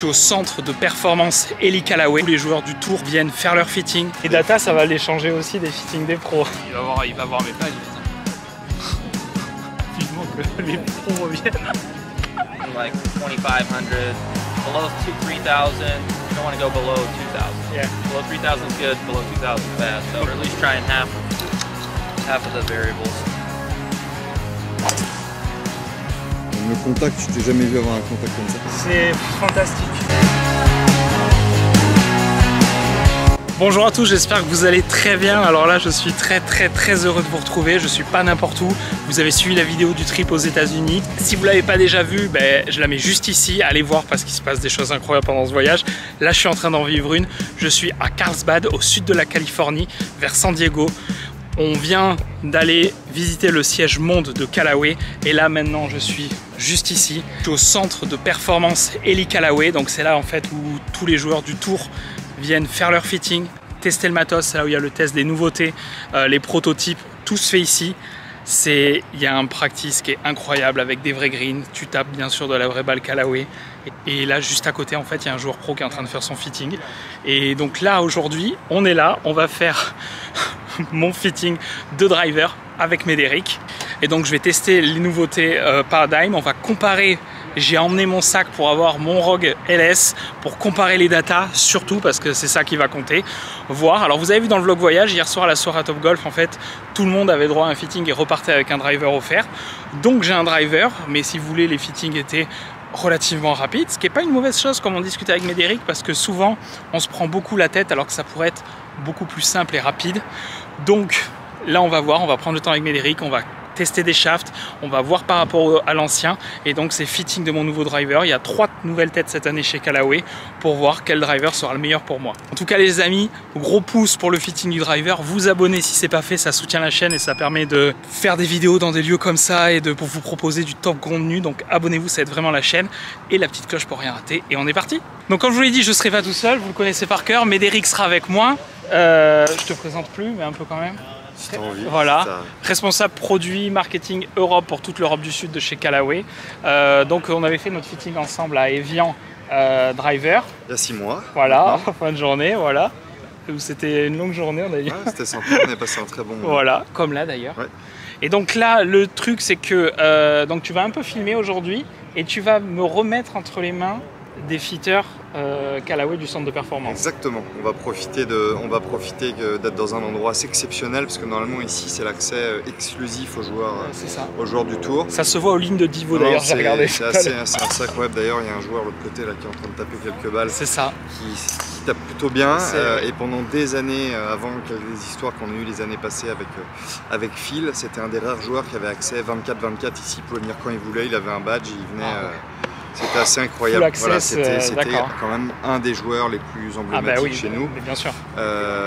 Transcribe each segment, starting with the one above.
Au centre de performance Eli Callaway, tous les joueurs du tour viennent faire leur fitting. Et Data, ça va les changer aussi des fittings des pros. Il va voir mes pages. Vivement que les pros reviennent. Like 2,500, below 3,000. You don't want to go below 2,000. Yeah. Below 3,000 is good. Below 2,000 is bad. So we're at least trying half of the variables. Le contact, je t'ai jamais vu avoir un contact comme ça. C'est fantastique. Bonjour à tous, j'espère que vous allez très bien. Alors là, je suis très heureux de vous retrouver. Je suis pas n'importe où. Vous avez suivi la vidéo du trip aux États-Unis. Si vous l'avez pas déjà vue, je la mets juste ici. Allez voir parce qu'il se passe des choses incroyables pendant ce voyage. Là, je suis en train d'en vivre une. Je suis à Carlsbad, au sud de la Californie, vers San Diego. On vient d'aller visiter le siège monde de Callaway et là maintenant je suis juste ici. Je suis au centre de performance Eli Callaway, donc c'est là en fait où tous les joueurs du tour viennent faire leur fitting, tester le matos, c'est là où il y a le test des nouveautés, les prototypes, tout se fait ici. Il y a un practice qui est incroyable avec des vrais greens, tu tapes bien sûr de la vraie balle Callaway et là juste à côté en fait il y a un joueur pro qui est en train de faire son fitting et donc là aujourd'hui on est là, on va faire mon fitting de driver avec Médéric et donc je vais tester les nouveautés Paradigm, on va comparer. J'ai emmené mon sac pour avoir mon ROG LS pour comparer les datas, surtout parce que c'est ça qui va compter. Voir. Alors vous avez vu dans le vlog voyage, hier soir à la soirée à Top Golf, en fait, tout le monde avait droit à un fitting et repartait avec un driver offert. Donc j'ai un driver, mais si vous voulez, les fittings étaient relativement rapides, ce qui n'est pas une mauvaise chose comme on discute avec Médéric, parce que souvent on se prend beaucoup la tête alors que ça pourrait être beaucoup plus simple et rapide. Donc là on va voir, on va prendre le temps avec Médéric, on va tester des shafts, on va voir par rapport à l'ancien et donc c'est fitting de mon nouveau driver. Il y a 3 nouvelles têtes cette année chez Callaway pour voir quel driver sera le meilleur pour moi. En tout cas les amis, gros pouce pour le fitting du driver, vous abonnez si c'est pas fait, ça soutient la chaîne et ça permet de faire des vidéos dans des lieux comme ça et pour vous proposer du top contenu, donc abonnez-vous, ça aide vraiment la chaîne et la petite cloche pour rien rater et on est parti. Donc comme je vous l'ai dit, je serai pas tout seul, vous le connaissez par cœur, Médéric sera avec moi, je te présente plus mais un peu quand même. Voilà, responsable produit marketing Europe pour toute l'Europe du Sud de chez Callaway. Donc on avait fait notre fitting ensemble à Evian Driver. Il y a 6 mois. Voilà, en fin de journée, voilà. C'était une longue journée, on a dit. Ouais, c'était sympa, on a passé un très bon moment. Voilà, comme là d'ailleurs. Ouais. Et donc là, le truc c'est que donc tu vas un peu filmer aujourd'hui et tu vas me remettre entre les mains des fitters Callaway du centre de performance. Exactement, on va profiter d'être dans un endroit assez exceptionnel parce que normalement ici c'est l'accès exclusif aux joueurs du tour. Ça se voit aux lignes de Divo d'ailleurs, j'ai regardé. C'est assez incroyable d'ailleurs, il y a un joueur de l'autre côté là qui est en train de taper quelques balles. C'est ça. Qui tape plutôt bien et pendant des années, avant les histoires qu'on a eues les années passées avec Phil, c'était un des rares joueurs qui avait accès 24/24 ici, il pouvait venir quand il voulait, il avait un badge, il venait... C'était assez incroyable. Voilà, c'était quand même un des joueurs les plus emblématiques chez nous. Bien sûr.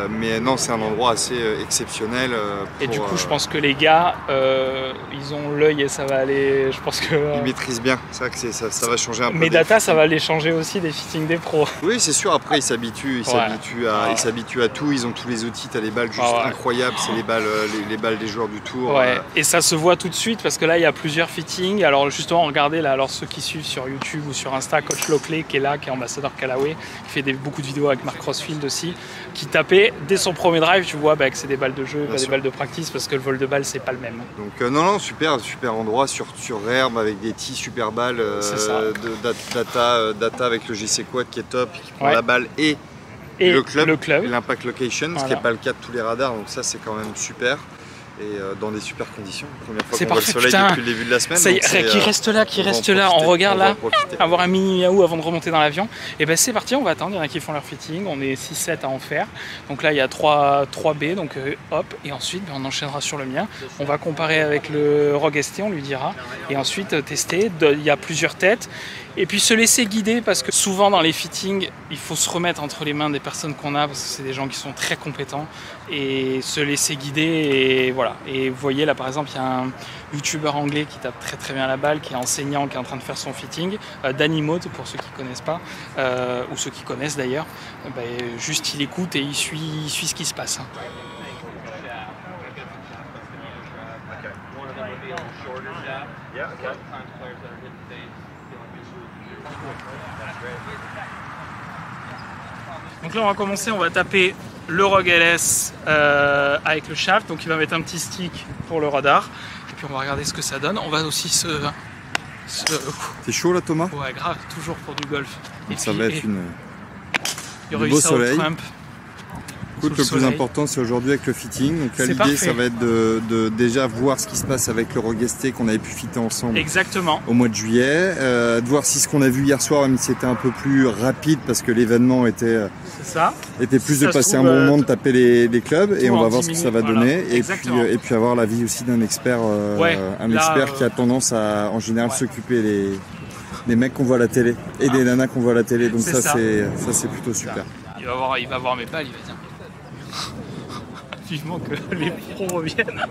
Mais non, c'est un endroit assez exceptionnel. Et du coup, je pense que les gars, ils ont l'œil et ça va aller. Je pense que. Ils maîtrisent bien. C'est vrai que ça va changer un peu. Mais Data, ça va les changer aussi des fittings des pros. Oui, c'est sûr. Après, ils s'habituent. Ils s'habituent à tout. Ils ont tous les outils. Tu as des balles juste incroyables. C'est les balles des joueurs du tour. Ouais. Et ça se voit tout de suite parce que là, il y a plusieurs fittings. Alors justement, regardez là. Alors ceux qui suivent sur YouTube ou sur Insta, Coach Lockley qui est là, qui est ambassadeur Callaway, qui fait beaucoup de vidéos avec Mark Crossfield aussi, qui tapait dès son premier drive, tu vois que c'est des balles de jeu, des balles de practice parce que le vol de balle c'est pas le même. Donc non, super endroit sur herbe avec des tees super balles, data avec le GC Quad qui est top, qui prend la balle et le club. L'impact location, ce qui n'est pas le cas de tous les radars, donc ça c'est quand même super. Et dans des super conditions. Première fois qu'on voit le soleil depuis le début de la semaine. Qui reste là, on regarde là, avoir un mini miaou avant de remonter dans l'avion. Et ben c'est parti, on va attendre, il y en a qui font leur fitting, on est 6-7 à en faire. Donc là il y a 3 B, donc hop, et ensuite on enchaînera sur le mien. On va comparer avec le ROG ST, on lui dira, et ensuite tester, il y a plusieurs têtes. Et puis se laisser guider parce que souvent dans les fittings, il faut se remettre entre les mains des personnes qu'on a parce que c'est des gens qui sont très compétents et se laisser guider et voilà. Et vous voyez là par exemple, il y a un youtubeur anglais qui tape très bien la balle, qui est enseignant, qui est en train de faire son fitting, Danny Mode pour ceux qui ne connaissent pas, ou ceux qui connaissent d'ailleurs, juste il écoute et il suit ce qui se passe. Donc là on va commencer, on va taper le Rogue LS avec le shaft, donc il va mettre un petit stick pour le radar, et puis on va regarder ce que ça donne. On va aussi T'es chaud là Thomas? Ouais grave, toujours pour du golf. Et ça va être il y aura du beau soleil. Trump. Écoute, le plus important c'est aujourd'hui avec le fitting. Donc là l'idée ça va être de déjà voir ce qui se passe avec le Rogue ST qu'on avait pu fitter ensemble. Exactement. Au mois de juillet. De voir si ce qu'on a vu hier soir, même si c'était un peu plus rapide parce que l'événement était plus de passer un bon moment, de taper les clubs, et on va voir ce que ça va donner. Et puis avoir l'avis aussi d'un expert, expert qui a tendance à en général s'occuper des mecs qu'on voit à la télé et des nanas qu'on voit à la télé. Donc ça c'est plutôt super. Il va voir mes balles, il va dire vivement que les pros reviennent.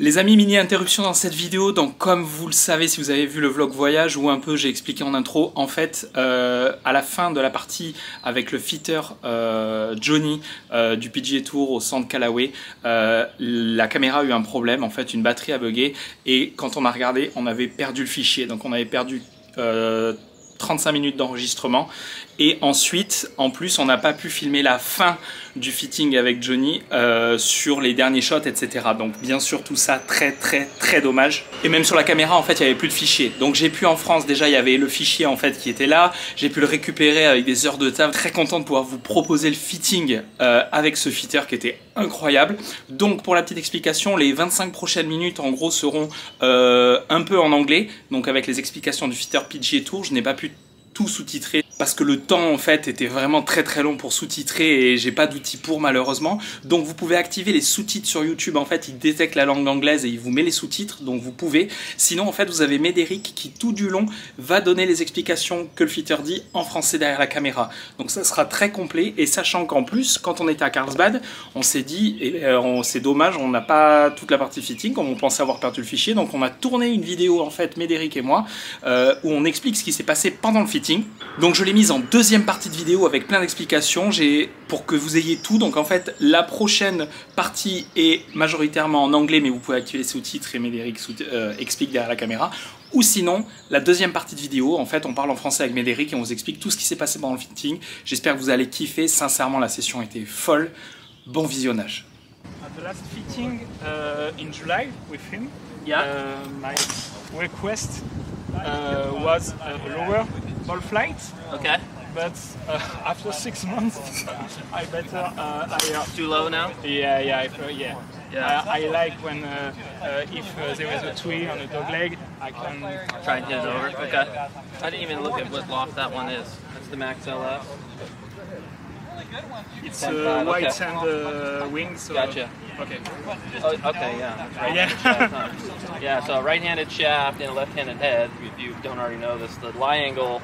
Les amis, mini interruption dans cette vidéo. Donc comme vous le savez, si vous avez vu le vlog voyage ou un peu j'ai expliqué en intro, en fait à la fin de la partie avec le fitter Johnny du PGA Tour au centre Callaway, la caméra a eu un problème, en fait une batterie a bugué, et quand on a regardé on avait perdu le fichier, donc on avait perdu 35 minutes d'enregistrement, et ensuite en plus on n'a pas pu filmer la fin du fitting avec Johnny sur les derniers shots, etc. Donc bien sûr tout ça très dommage, et même sur la caméra en fait il n'y avait plus de fichier. Donc j'ai pu en France, déjà il y avait le fichier en fait qui était là, j'ai pu le récupérer avec des heures de taf. Très content de pouvoir vous proposer le fitting avec ce fitter qui était incroyable. Donc pour la petite explication, les 25 prochaines minutes en gros seront un peu en anglais, donc avec les explications du fitter PGA Tour. Je n'ai pas pu tout sous-titrer parce que le temps en fait était vraiment très long pour sous-titrer et j'ai pas d'outil pour malheureusement. Donc vous pouvez activer les sous-titres sur YouTube, en fait il détecte la langue anglaise et il vous met les sous-titres, donc vous pouvez. Sinon en fait vous avez Médéric qui tout du long va donner les explications que le fitter dit en français derrière la caméra. Donc ça sera très complet, et sachant qu'en plus quand on était à Carlsbad on s'est dit c'est dommage, on n'a pas toute la partie fitting comme on pensait avoir perdu le fichier, donc on a tourné une vidéo en fait Médéric et moi où on explique ce qui s'est passé pendant le fitting. Donc je l'ai mise en deuxième partie de vidéo avec plein d'explications pour que vous ayez tout. Donc en fait la prochaine partie est majoritairement en anglais, mais vous pouvez activer les sous-titres et Médéric explique derrière la caméra. Ou sinon la deuxième partie de vidéo, en fait on parle en français avec Médéric et on vous explique tout ce qui s'est passé pendant le fitting. J'espère que vous allez kiffer, sincèrement la session était folle. Bon visionnage. At the last fitting in July with him, my request was a lower ball flight. Okay. But after 6 months, I better higher. Too low now? Yeah. I like when if there is a tree on a dog leg, I can try and hit it over. Okay. I didn't even look at what loft that one is. That's the Max LS. It's a white sand wing. So gotcha. Okay. Oh, okay, yeah. Right-handed shaft, huh? Yeah, so a right-handed shaft and a left-handed head. If you don't already know this, the lie angle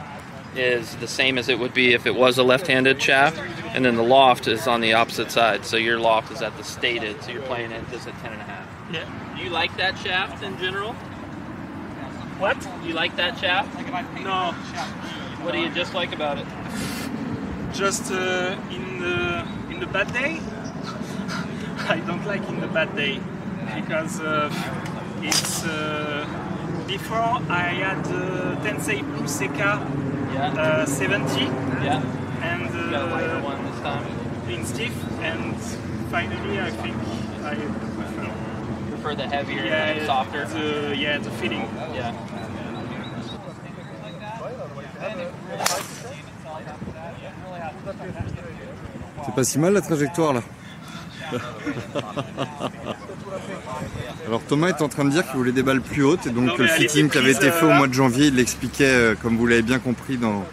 is the same as it would be if it was a left-handed shaft, and then the loft is on the opposite side. So your loft is at the stated, so you're playing it just at 10.5. Yeah. Do you like that shaft in general? What? You like that shaft? No. What do you just like about it? Just in the bad day. I don't like in the bad day because it's before I had Tensei Plus CK 70 and got a lighter one this time. In stiff, and finally I think I prefer the heavier, softer. The feeling. Yeah. C'est pas si mal la trajectoire là. Alors Thomas est en train de dire qu'il voulait des balles plus hautes, et donc le fitting qui avait été fait au mois de janvier, il l'expliquait comme vous l'avez bien compris dans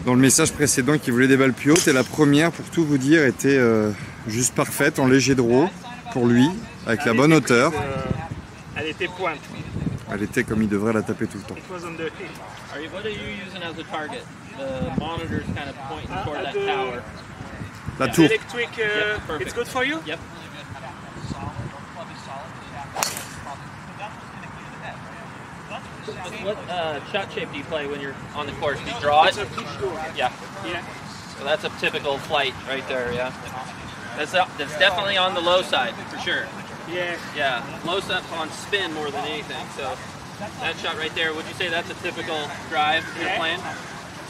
le message précédent, qu'il voulait des balles plus hautes, et la première, pour tout vous dire, était juste parfaite en léger draw pour lui, avec la bonne hauteur. Elle était pointe. Elle était comme il devrait la taper tout le temps. What are you using as a target? The monitor's kind of pointing toward that tower. La tour. Electric, it's good for you? Yep. What shot shape do you play when you're on the course? Do you draw it? Yeah. So that's a typical flight right there, yeah. That's definitely on the low side, for sure. Yeah. Yeah, low side on spin more than anything, so that shot right there, would you say that's a typical drive you're playing?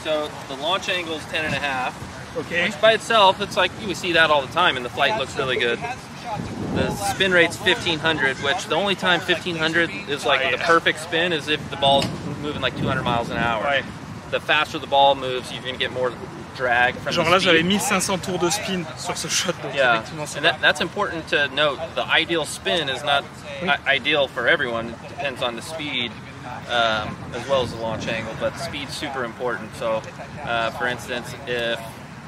So the launch angle is 10.5. Okay. Which by itself, it's like you see that all the time, and the flight looks really good. The spin rate's 1500, which the only time 1500 is like the perfect spin is if the ball's moving like 200 miles an hour. Ouais. The faster the ball moves, you're going to get more drag from Genre the là, speed. j'avais 1500 tours de spin sur ce shot. Donc Yeah, effectivement, and that's important to note. The ideal spin is not ideal for everyone. It depends on the speed as well as the launch angle, but speed's super important. So, for instance, if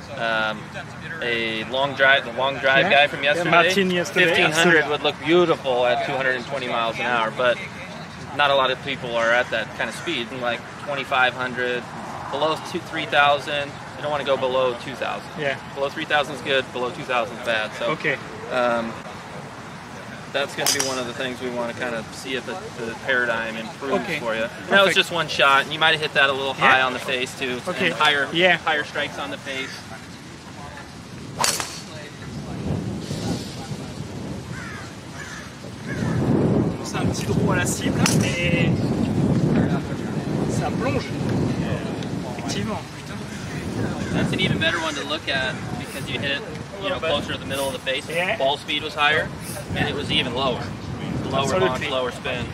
the long drive guy from yesterday, Martin yesterday, 1500 would look beautiful at 220 miles an hour, but not a lot of people are at that kind of speed. And like 2500, below 3000, you don't want to go below 2000. Yeah. Below 3000 is good, below 2000 is bad. So Okay. that's going to be one of the things we want to kind of see if the paradigm improves Okay. for you. And that was Perfect. just one shot, and you might have hit that a little high on the face too, Okay. and higher Yeah. strikes on the face. C'est un petit draw à la cible, mais ça plonge. Effectivement, putain. That's an even better one to look at because you hit, closer to the middle of the face. Yeah. Ball speed was higher, and it was even lower. Lower Absolutely. launch, lower spin.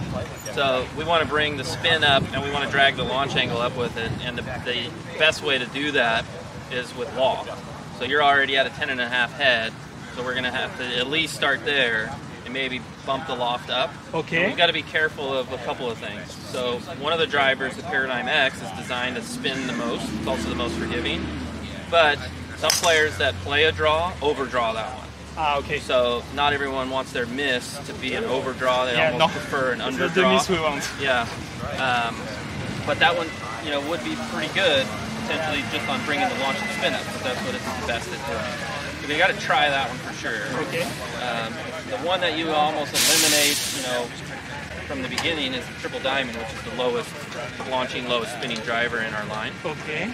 So we want to bring the spin up, and we want to drag the launch angle up with it. And the best way to do that is with loft. So you're already at a 10.5 head, so we're going to have to at least start there and maybe bump the loft up. Okay. And we've got to be careful of a couple of things. So one of the drivers, the Paradigm X, is designed to spin the most. It's also the most forgiving. But some players that play a draw overdraw that one. Ah, okay. So not everyone wants their miss to be an overdraw. They Yeah, almost no. prefer an C'est le underdraw. miss we want. Yeah. But that one, would be pretty good potentially just on bringing the launch and spin up, because that's what it's best at doing. So you got to try that one for sure. Okay. The one that you almost eliminate, from the beginning is the Triple Diamond, which is the lowest launching, lowest spinning driver in our line. Okay.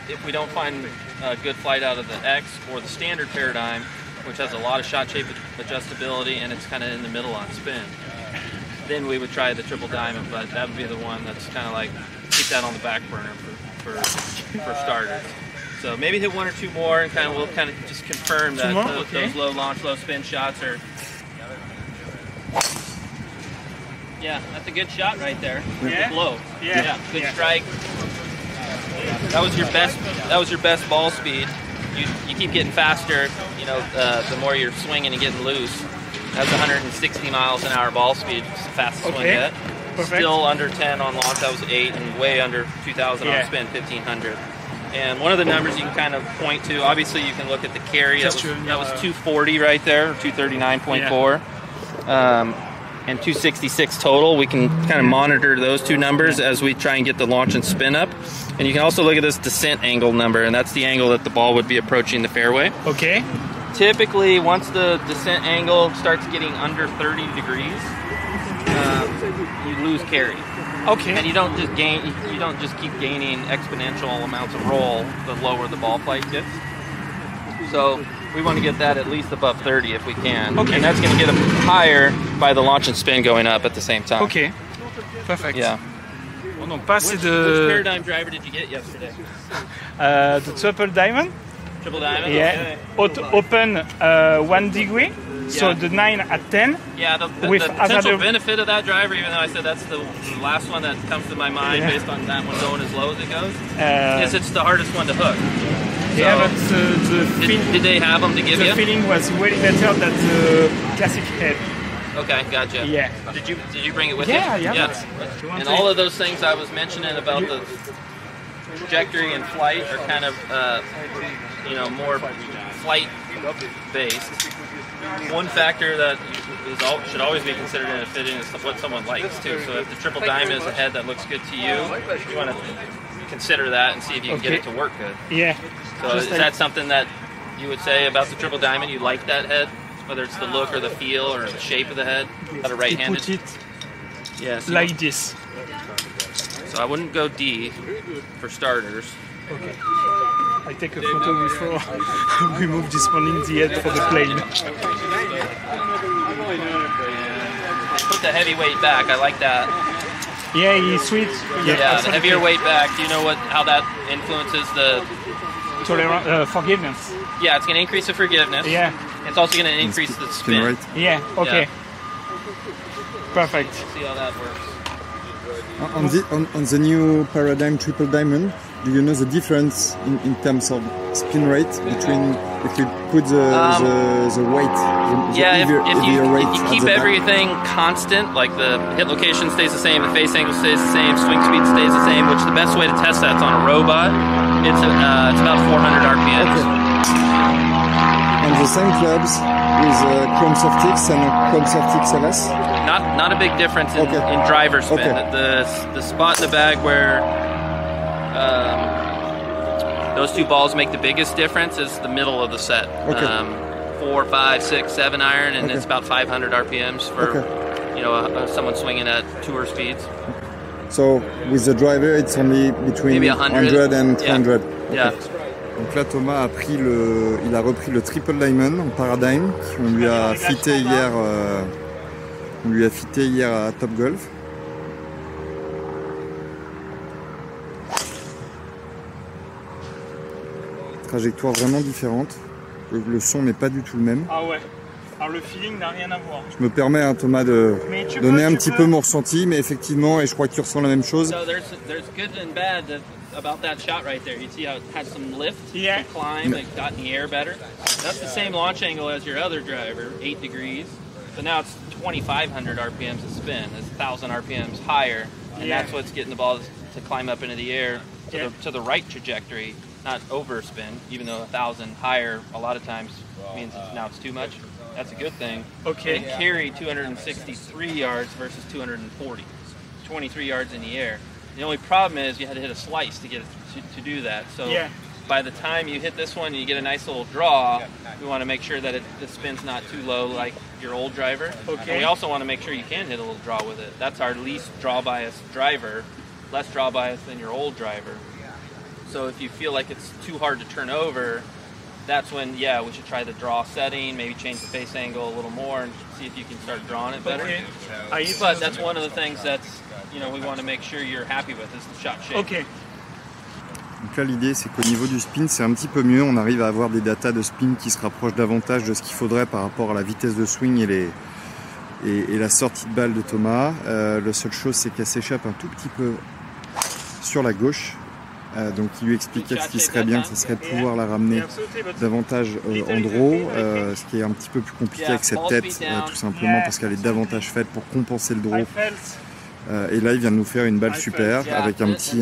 If we don't find a good flight out of the X or the standard Paradigm, which has a lot of shot shape adjustability and it's kind of in the middle on spin, then we would try the Triple Diamond, but that would be the one that's kind of like, keep that on the back burner for starters. So maybe hit one or two more and we'll just confirm that those low launch, low spin shots are. Yeah, that's a good shot right there. Yeah. Good blow. Yeah. Good Yeah. strike. That was your best ball speed. You keep getting faster, the more you're swinging and getting loose. That's 160 miles an hour ball speed. It's the fastest swing yet. Perfect. Still under 10 on launch, that was 8, and way under 2,000 on spin, 1,500. And one of the numbers you can kind of point to, obviously you can look at the carry, that was 240 right there, 239.4. And 266 total. We can kind of monitor those two numbers as we try and get the launch and spin up. And you can also look at this descent angle number, and that's the angle that the ball would be approaching the fairway. Okay. Typically, once the descent angle starts getting under 30 degrees, you lose carry. Okay. And you don't just keep gaining exponential amounts of roll the lower the ball flight gets. So we want to get that at least above 30 if we can. Okay. And that's going to get them higher by the launch and spin going up at the same time. Okay. Perfect. Yeah. Bon, donc pas assez Which de... Paradigm driver did you get yesterday? The Triple Diamond. Triple Diamond? Yeah. Okay. Open 1 degree. So Yeah. the 9 at 10. Yeah, the With potential other- benefit of that driver, even though I said that's the last one that comes to my mind Yeah. based on that one going as low as it goes, is Uh, it's the hardest one to hook. yeah, So, but the did they have them to give the you? feeling was way better than the classic head. Okay, gotcha. Yeah. Did you bring it with Yeah, you? yeah. And all of those things I was mentioning about the trajectory and flight are kind of more flight based. One factor that should always be considered in a fitting is what someone likes too. So if the Triple Diamond is a head that looks good to you, you want to consider that and see if you can get it to work good. Yeah. So is that something that you would say about the Triple Diamond? You like that head, whether it's the look or the feel or the shape of the head? Got a Put right-handed. it Yes. like this. So I wouldn't go D for starters. Okay. I take a photo before we move this morning the head for the plane. Put the heavyweight back. I like that. Yeah, he switch. Yeah, the heavier weight back. Do you know how that influences the forgiveness? Yeah, it's going to increase the forgiveness. Yeah. It's also going to increase the spin. Right. Yeah. Okay. Yeah. Perfect. See how that works. On the new Paradigm Triple Diamond, do you know the difference in terms of spin rate between if you put the weight? If you keep the everything constant, like the hit location stays the same, the face angle stays the same, swing speed stays the same, which the best way to test that's on a robot. It's about 400 RPMs. Okay. On the same clubs with Chrome Softix and Chrome Softix LS? Not a big difference in driver spin. Okay. The spot in the bag where those two balls make the biggest difference is the middle of the set. Okay. 4, 5, 6, 7 iron, and it's about 500 RPMs for someone swinging at tour speeds. So with the driver, it's only between maybe 100 and 200. Yeah. Okay. Donc là, Thomas il a repris le Triple Diamond en Paradigm qu'on lui a fité hier. On lui a fité hier à Top Golf. Trajectoire vraiment différente. Le son n'est pas du tout le même. Ah ouais. Alors le feeling n'a rien à voir. Je me permets, hein, Thomas, de donner un petit peu mon ressenti, mais effectivement, et je crois que tu ressens la même chose. So there's good and bad about that shot right there. You see how it had some lift, some climb, it got in the air better. That's the same launch angle as your other driver, 8 degrees. But now it's 2,500 RPMs of spin. It's 1,000 RPMs higher, and that's what's getting the ball to climb up into the air to the right trajectory, not overspin. Even though 1,000 higher a lot of times means now it's too much. That's a good thing. Okay. It carried 263 yards versus 240. 23 yards in the air. The only problem is you had to hit a slice to get it to do that. So by the time you hit this one and you get a nice little draw, we want to make sure that the spin's not too low like your old driver. Okay. And we also want to make sure you can hit a little draw with it. That's our least draw bias driver, less draw bias than your old driver. So if you feel like it's too hard to turn over, that's when, we should try the draw setting, maybe change the face angle a little more and see if you can start drawing it better. Okay. But that's one of the things that's, we want to make sure you're happy with is the shot shape. Okay. Donc là, l'idée, c'est qu'au niveau du spin, c'est un petit peu mieux. On arrive à avoir des datas de spin qui se rapprochent davantage de ce qu'il faudrait par rapport à la vitesse de swing et la sortie de balle de Thomas. La seule chose, c'est qu'elle s'échappe un tout petit peu sur la gauche. Donc il lui expliquait que ce qui serait bien, ce serait de pouvoir la ramener davantage en draw, ce qui est un petit peu plus compliqué avec cette tête, tout simplement parce qu'elle est davantage faite pour compenser le draw. Et là il vient de nous faire une balle super avec un petit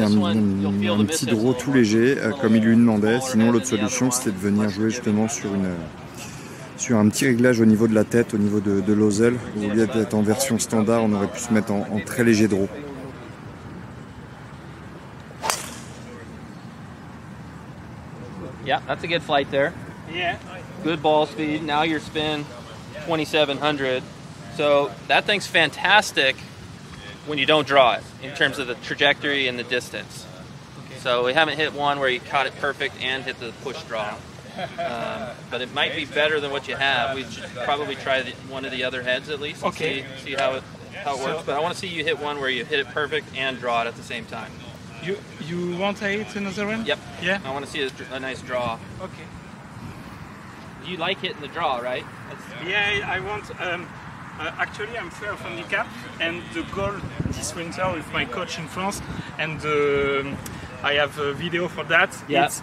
draw tout léger comme il lui demandait. Sinon l'autre solution c'était de venir jouer justement sur un petit réglage au niveau de la tête, au niveau de l'ozel, où au lieu d'être en version standard on aurait pu se mettre en très léger draw. Yeah, that's a good flight there. Yeah. Good ball speed. Now your spin 2,700. So that thing's fantastic when you don't draw it in terms of the trajectory and the distance. Okay. So we haven't hit one where you caught it perfect and hit the push draw. But it might be better than what you have. We should probably try one of the other heads at least and see how it works. But I want to see you hit one where you hit it perfect and draw it at the same time. You want to hit another one? Yep. Yeah. I want to see a nice draw. Okay. You like hitting the draw, right? Yeah, I want. Actually, I'm fair from the cap, and the goal this winter with my coach in France, and I have a video for that. Yeah. It's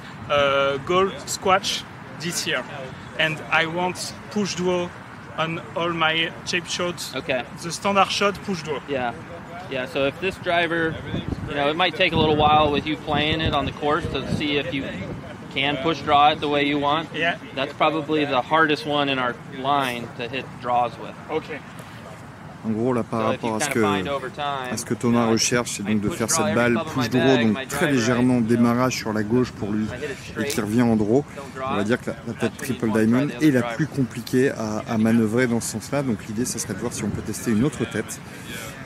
goal squash this year, and I want push draw on all my shape shots. Okay. The standard shot push draw. Yeah. Yeah, so if this driver, it might take a little while with you playing it on the course to see if you can push draw it the way you want. Yeah. That's probably the hardest one in our line to hit draws with. Okay. En gros, là, par rapport à ce que Thomas recherche, c'est donc de faire cette balle push draw, donc très légèrement démarrage sur la gauche pour lui et qui revient en draw. On va dire que la tête Triple Diamond est la plus compliquée à manœuvrer dans ce sens-là. Donc l'idée, ce serait de voir si on peut tester une autre tête.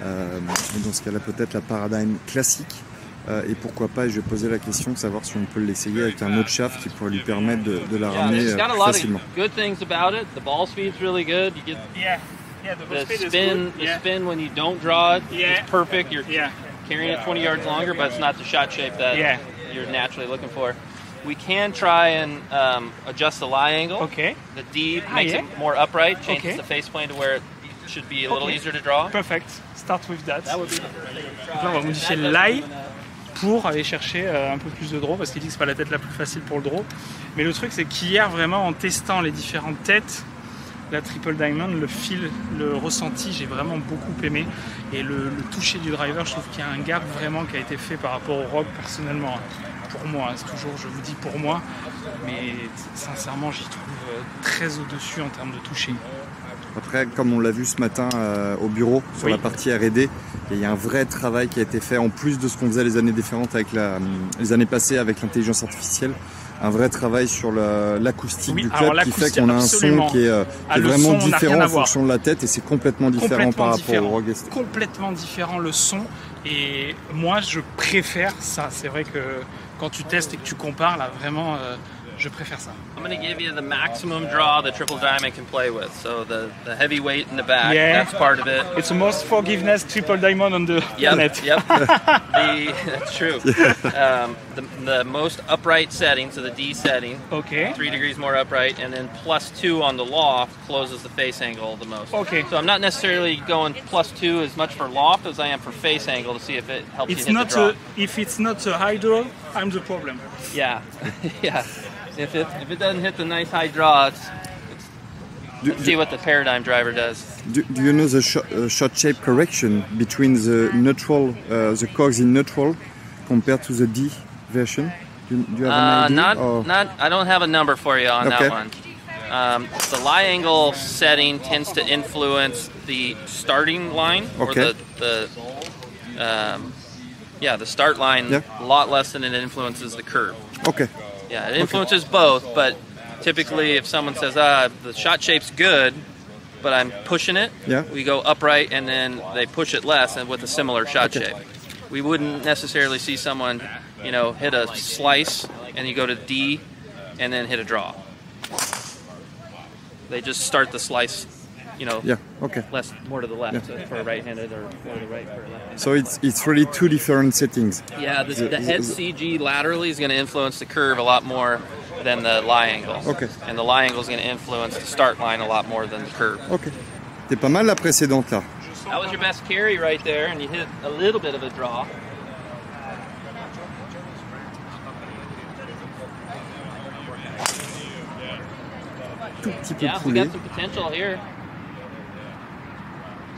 Dans ce cas-là, peut-être la Paradigm classique. Et pourquoi pas, je vais poser la question de savoir si on peut l'essayer avec un autre shaft qui pourrait lui permettre de la ramener facilement. Yeah, the spin when you don't draw it, it's perfect. carrying it 20 yards longer, but it's not the shot shape that you're naturally looking for. We can try and adjust the lie angle. Okay. The D makes it more upright, changes the face plane to where it should be a little easier to draw. Perfect. Start with that. That would be Donc là, on va modifier le lie pour aller chercher un peu plus de draw parce qu'il dit que c'est pas la tête la plus facile pour le draw. Mais le truc, c'est qu'hier, vraiment, en testant les différentes têtes, la Triple Diamond, le feel, le ressenti, j'ai vraiment beaucoup aimé. Et le toucher du driver, je trouve qu'il y a un gap vraiment qui a été fait par rapport au Rogue personnellement. Pour moi, c'est toujours, je vous dis pour moi, mais sincèrement, j'y trouve très au-dessus en termes de toucher. Après, comme on l'a vu ce matin au bureau, sur la partie R&D, il y a un vrai travail qui a été fait, en plus de ce qu'on faisait les années différentes avec les années passées avec l'intelligence artificielle, un vrai travail sur l'acoustique du club qui fait qu'on a un son qui est vraiment différent en fonction de la tête et c'est complètement différent par rapport au Rogue ST. Complètement différent le son et moi je préfère ça. C'est vrai que quand tu testes et que tu compares, là vraiment je préfère ça. I'm going to give you the maximum draw the Triple Diamond can play with. So the heavy weight in the back, that's part of it. It's the most forgiveness Triple Diamond on the planet. Yep. That's true. The most upright setting, so the D setting, 3 degrees more upright, and then +2 on the loft closes the face angle the most. Okay. So I'm not necessarily going +2 as much for loft as I am for face angle to see if it helps you hit the draw. If it's not a high draw, I'm the problem. Yeah, yeah. If it doesn't hit the nice high draw, let's see what the Paradigm driver does. Do you know the shot shape correction between the neutral, the cogs in neutral, compared to the D version? Do you have an idea? I don't have a number for you on that one. The lie angle setting tends to influence the starting line or the start line a lot less than it influences the curve. Okay. Yeah, it influences both, but typically if someone says, the shot shape's good, but I'm pushing it, we go upright and then they push it less and with a similar shot shape. We wouldn't necessarily see someone, hit a slice and you go to D and then hit a draw. They just start the slice, more to the left for a right-handed or more to the right for a left-handed. So it's really two different settings. Yeah, the head CG laterally is going to influence the curve a lot more than the lie angle. Okay. And the lie angle is going to influence the start line a lot more than the curve. Ok. T'es pas mal la précédente là. That was your best carry right there, and you hit a little bit of a draw. Tout petit peu we got some potential here.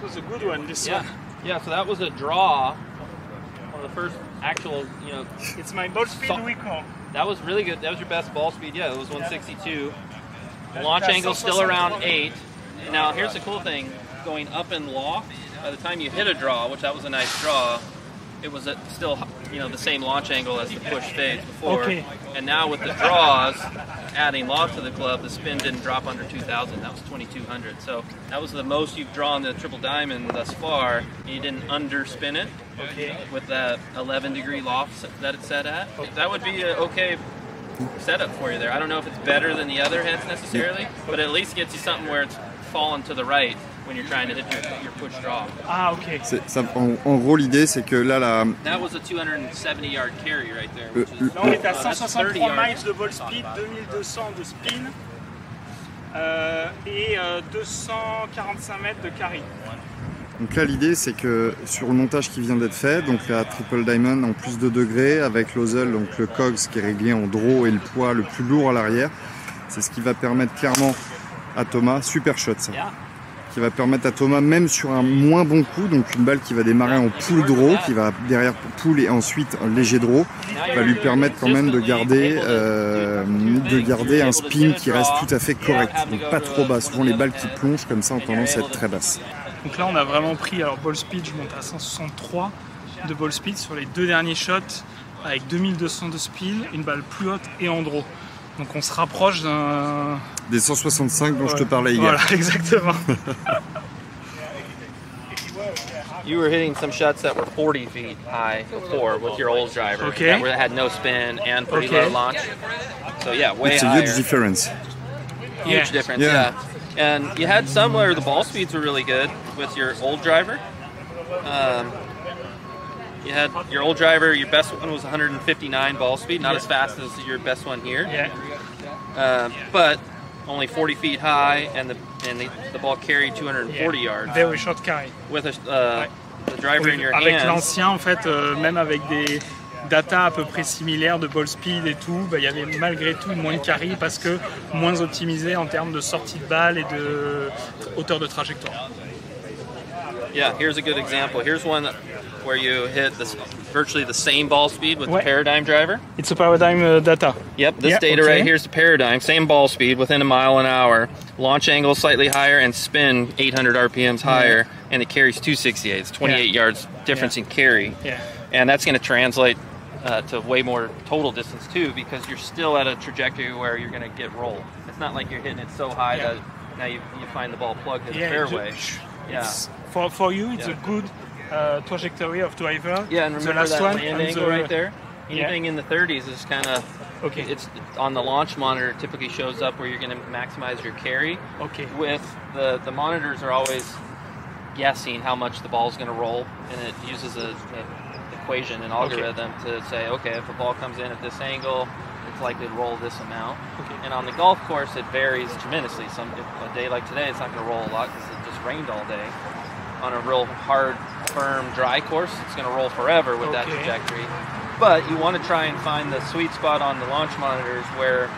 This was a good one, this one. Yeah, so that was a draw on the first actual, It's my ball speed recall. That was really good. That was your best ball speed. Yeah, it was 162. The launch angle still around 8. Now, here's the cool thing. Going up in loft, by the time you hit a draw, which that was a nice draw, it was still, the same launch angle as the push fades before. Okay. And now with the draws, adding loft to the club, the spin didn't drop under 2,000. That was 2,200. So that was the most you've drawn the Triple Diamond thus far. And you didn't underspin it with that 11-degree loft that it's set at. That would be an okay setup for you there. I don't know if it's better than the other heads necessarily, but it at least gets you something where it's falling to the right when you're trying to hit your push draw. Ah, ok. En gros, l'idée, c'est que là, That was a 270-yard carry right there. Which is, là, on est à 163 miles de ball speed, 2200 de spin et 245 mètres de carry. Donc là, l'idée, c'est que sur le montage qui vient d'être fait, donc la Triple Diamond en plus de degrés, avec l'ozel, donc le cogs qui est réglé en draw et le poids le plus lourd à l'arrière, c'est ce qui va permettre clairement à Thomas, super shot ça, qui va permettre à Thomas, même sur un moins bon coup, donc une balle qui va démarrer en pull draw, qui va derrière pull et ensuite un léger draw, va lui permettre quand même de garder un spin qui reste tout à fait correct, donc pas trop bas. Souvent les balles qui plongent comme ça ont tendance à être très basses. Donc là on a vraiment pris, alors ball speed, je monte à 163 de ball speed sur les deux derniers shots avec 2200 de spin, une balle plus haute et en draw. Donc on se rapproche des 165 dont je te parlais hier. Voilà, exactement. You were hitting some shots that were 40 feet high before with your old driver that had no spin and pretty low launch. So yeah, way higher. It's a huge difference. Huge difference, yeah. And you had some where the ball speeds were really good with your old driver. you had your old driver, your best one was 159 ball speed, not as fast as your best one here. Yeah. But only 40 feet high, and the ball carried 240 yards. Very short carry. With the driver in your avec hands. l'ancien, en fait, même avec des data à peu près similaires de ball speed et tout, bah, il y avait malgré tout moins de carry parce que moins optimisé en termes de sortie de balle et de hauteur de trajectoire. Yeah, here's a good example. Here's one where you hit virtually the same ball speed with the Paradigm driver. It's a Paradigm data. Yep, this data right here is the Paradigm, same ball speed within a mile an hour, launch angle slightly higher, and spin 800 RPMs higher, and it carries 268. It's 28 yards difference in carry. Yeah. And that's going to translate to way more total distance too, because you're still at a trajectory where you're going to get rolled. It's not like you're hitting it so high that now you find the ball plugged in the fairway. For you, it's a good trajectory of driver. Yeah, and remember the last that one land angle right there? Anything in the 30s is kind of, it's on the launch monitor, it typically shows up where you're going to maximize your carry. With the monitors are always guessing how much the ball is going to roll, and it uses an equation, an algorithm to say, okay, if a ball comes in at this angle, it's likely to roll this amount. And on the golf course, it varies tremendously. A day like today, it's not going to roll a lot because it just rained all day. On a real hard, firm, dry course, it's going to roll forever with that trajectory. But you want to try and find the sweet spot on the launch monitors where